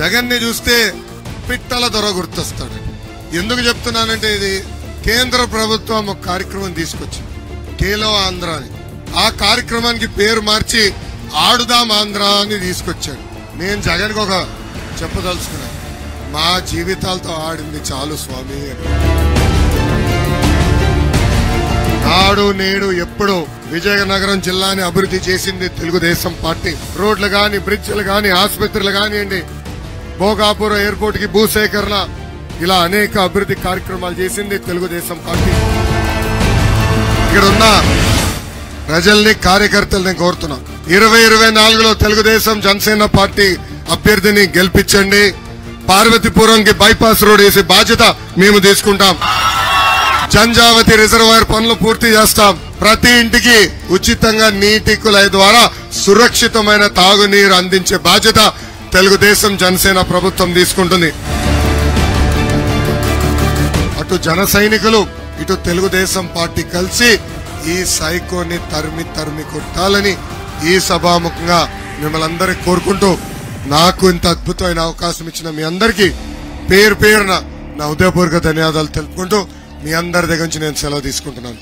జగన్ ని చూస్తే పిట్టల దొర గుర్తొస్తాడు. ఎందుకు చెప్తున్నానంటే ఇది కేంద్ర ప్రభుత్వం ఒక కార్యక్రమం తీసుకొచ్చింది, ఖేలో ఆంధ్ర అని. ఆ కార్యక్రమానికి పేరు మార్చి ఆడుదాం ఆంధ్ర అని తీసుకొచ్చాడు. నేను జగన్ కి ఒక చెప్పదలుచుకున్నాను, మా జీవితాలతో ఆడింది చాలు స్వామి. నాడు నేడు ఎప్పుడు విజయనగరం జిల్లాని అభివృద్ధి చేసింది తెలుగుదేశం పార్టీ. రోడ్లు గాని, బ్రిడ్జ్లు గాని, ఆసుపత్రులు కానివ్వండి, భోగాపురం ఎయిర్పోర్ట్ కి భూసేకరణ, ఇలా అనేక అభివృద్ధి కార్యక్రమాలు చేసింది తెలుగుదేశం పార్టీ. ఇక్కడ ఉన్న ప్రజల్ని, కార్యకర్తల్ని కోరుతున్నా, 2024లో తెలుగుదేశం జనసేన పార్టీ అభ్యర్థిని గెలిపించండి. పార్వతీపురంకి బైపాస్ రోడ్ వేసే బాధ్యత మేము తీసుకుంటాం. జంజావతి రిజర్వాయర్ పనులు పూర్తి చేస్తాం. ప్రతి ఇంటికి ఉచితంగా నీటి కుళాయి ద్వారా సురక్షితమైన తాగునీరు అందించే బాధ్యత తెలుగుదేశం జనసేన ప్రభుత్వం తీసుకుంటుంది. అటు జన సైనికులు, ఇటు తెలుగుదేశం పార్టీ కలిసి ఈ సైకోని తరిమి కొట్టాలని ఈ సభాముఖంగా మిమ్మల్ని అందరికీ కోరుకుంటూ, నాకు ఇంత అద్భుతమైన అవకాశం ఇచ్చిన మీ అందరికీ పేరు పేరున నా హృదయపూర్వక ధన్యవాదాలు తెలుపుకుంటూ మీ అందరి దగ్గర నుంచి నేను సెలవు తీసుకుంటున్నాను.